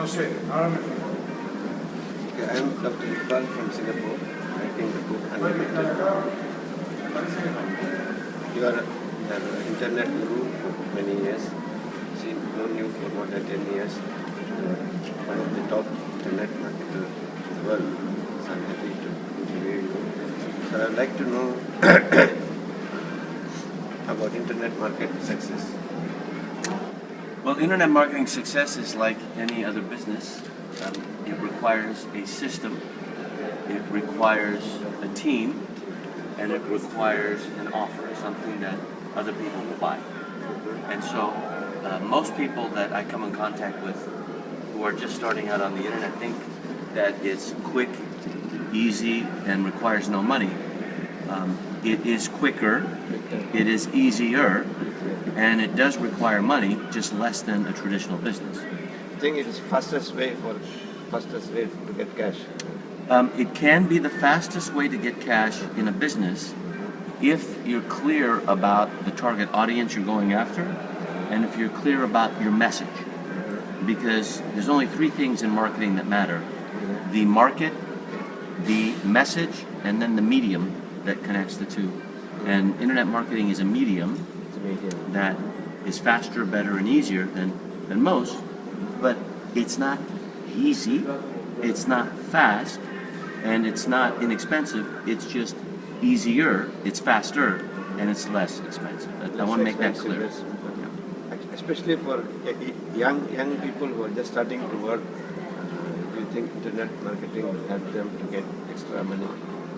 Okay, I am Dr. Iqbal from Singapore, writing the book Unlimited. You are an internet guru for many years. Seen known you for more than 10 years. One of the top internet marketers in the world. So I'm happy to interview you. So I'd like to know about internet market success. Well, internet marketing success is like any other business. It requires a system, it requires a team, and it requires an offer, something that other people will buy. And so most people that I come in contact with who are just starting out on the internet think that it's quick, easy, and requires no money. It is quicker, it is easier, and it does require money, just less than a traditional business. I think it is fastest way to get cash. It can be the fastest way to get cash in a business if you're clear about the target audience you're going after, and if you're clear about your message. Because there's only three things in marketing that matter: the market, the message, and then the medium that connects the two. And internet marketing is a medium that is faster, better, and easier than most, but it's not easy, it's not fast, and it's not inexpensive. It's just easier, it's faster, and it's less expensive. I want to make that clear. Especially for young people who are just starting to work. Do you think internet marketing will help them to get extra money?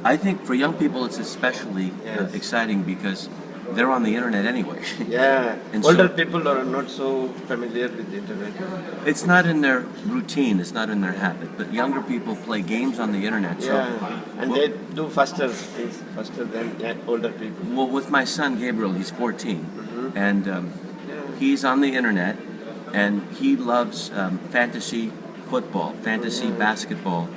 I think for young people it's especially exciting because they're on the internet anyway. Yeah, and older so, people are not so familiar with the internet. It's not in their routine, it's not in their habit, but younger people play games on the internet. So, and they do faster things, faster than older people. Well, with my son Gabriel, he's 14, and he's on the internet, and he loves fantasy football, fantasy basketball,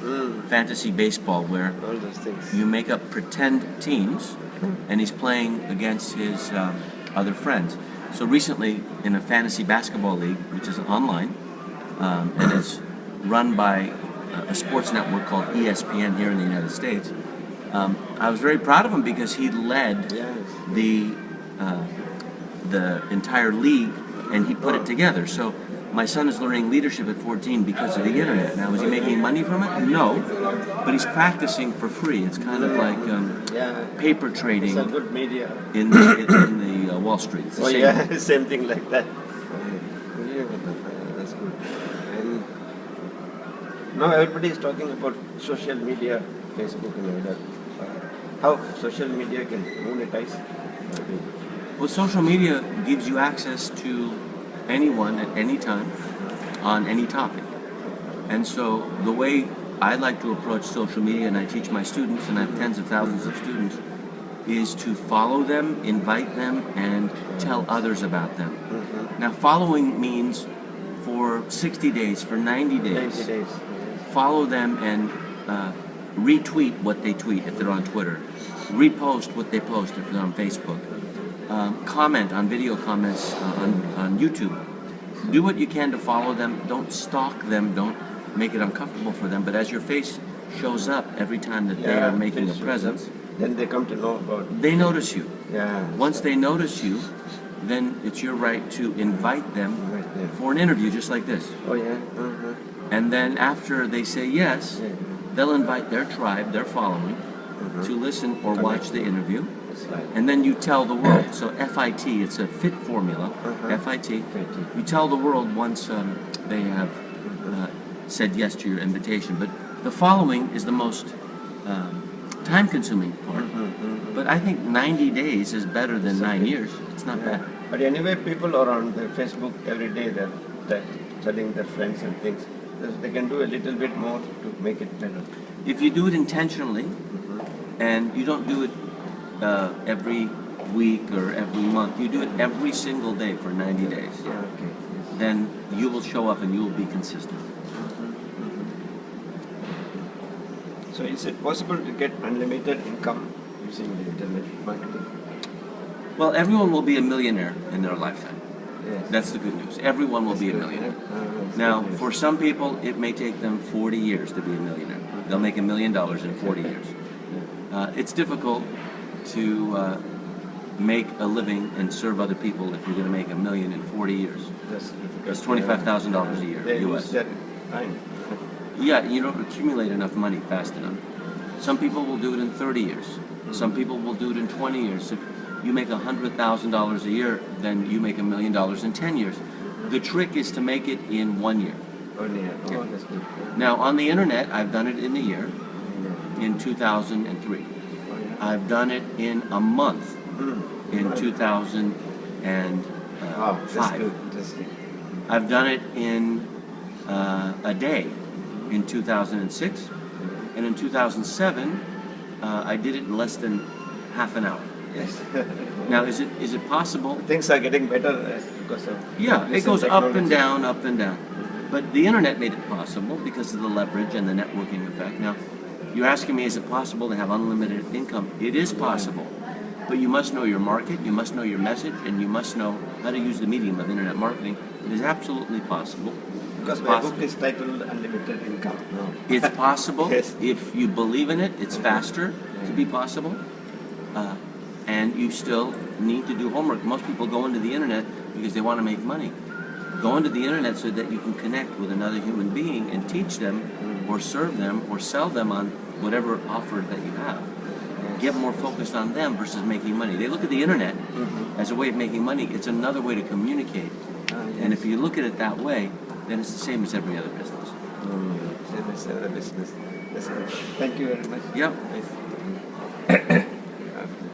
fantasy baseball, where all those things. You make up pretend teams, and he's playing against his other friends. So recently, in a fantasy basketball league, which is online, and it's run by a sports network called ESPN here in the United States, I was very proud of him because he led the entire league, and he put it together. So my son is learning leadership at 14 because of the internet. Now, is he making money from it? No, but he's practicing for free. It's kind of like paper trading. It's a good media in the Wall Street. It's the same. Same thing like that. That's good. And now everybody is talking about social media, Facebook and all that. How social media can monetize? Well, social media gives you access to anyone at any time on any topic. And so the way I like to approach social media, and I teach my students, and I have tens of thousands of students, is to follow them, invite them, and tell others about them. Now, following means for 60 days, for 90 days, follow them and retweet what they tweet if they're on Twitter, repost what they post if they're on Facebook, comment on video comments on YouTube. Do what you can to follow them. Don't stalk them. Don't make it uncomfortable for them. But as your face shows up every time that they are making a presence, then they come to know about it. They notice you. Yeah. Once they notice you, then it's your right to invite them for an interview just like this. Oh, yeah. And then after they say yes, they'll invite their tribe, their following, to listen or watch the interview. And then you tell the world. So FIT, it's a FIT formula. FIT. You tell the world once they have said yes to your invitation. But the following is the most time-consuming part. But I think 90 days is better than 9 years. It's not bad. But anyway, people are on their Facebook every day. They're telling their friends and things. They can do a little bit more to make it better. If you do it intentionally, and you don't do it every week or every month, you do it every single day for 90 days, then you will show up and you will be consistent. So is it possible to get unlimited income using the internet marketing? Well, everyone will be a millionaire in their lifetime. Yes. That's the good news. Everyone will be a millionaire. Now, for some people, it may take them 40 years to be a millionaire. They'll make $1 million in 40 years. It's difficult to make a living and serve other people if you're going to make $1 million in 40 years. That's $25,000 a year, U.S. Yeah, you don't accumulate enough money fast enough. Some people will do it in 30 years. Some people will do it in 20 years. If you make $100,000 a year, then you make $1 million in 10 years. The trick is to make it in 1 year. 1 year. Oh, that's good. Now, on the internet, I've done it in a year, in 2003. I've done it in a month, in 2005. I've done it in a day, in 2006. And in 2007, I did it in less than half an hour. Yes. Now, is it possible? Things are getting better because of It goes up and down, up and down. But the internet made it possible because of the leverage and the networking effect. Now, you're asking me, is it possible to have unlimited income? It is possible. But you must know your market, you must know your message, and you must know how to use the medium of internet marketing. It is absolutely possible. Because my book is titled Unlimited Income. No. It's possible. Yes. If you believe in it, it's faster to be possible. And you still need to do homework. Most people go into the internet because they want to make money. Go into the internet so that you can connect with another human being and teach them or serve them or sell them on whatever offer that you have. Get more focused on them versus making money. They look at the internet as a way of making money. It's another way to communicate. And if you look at it that way, then it's the same as every other business. Same as every business. Thank you very much. Yep.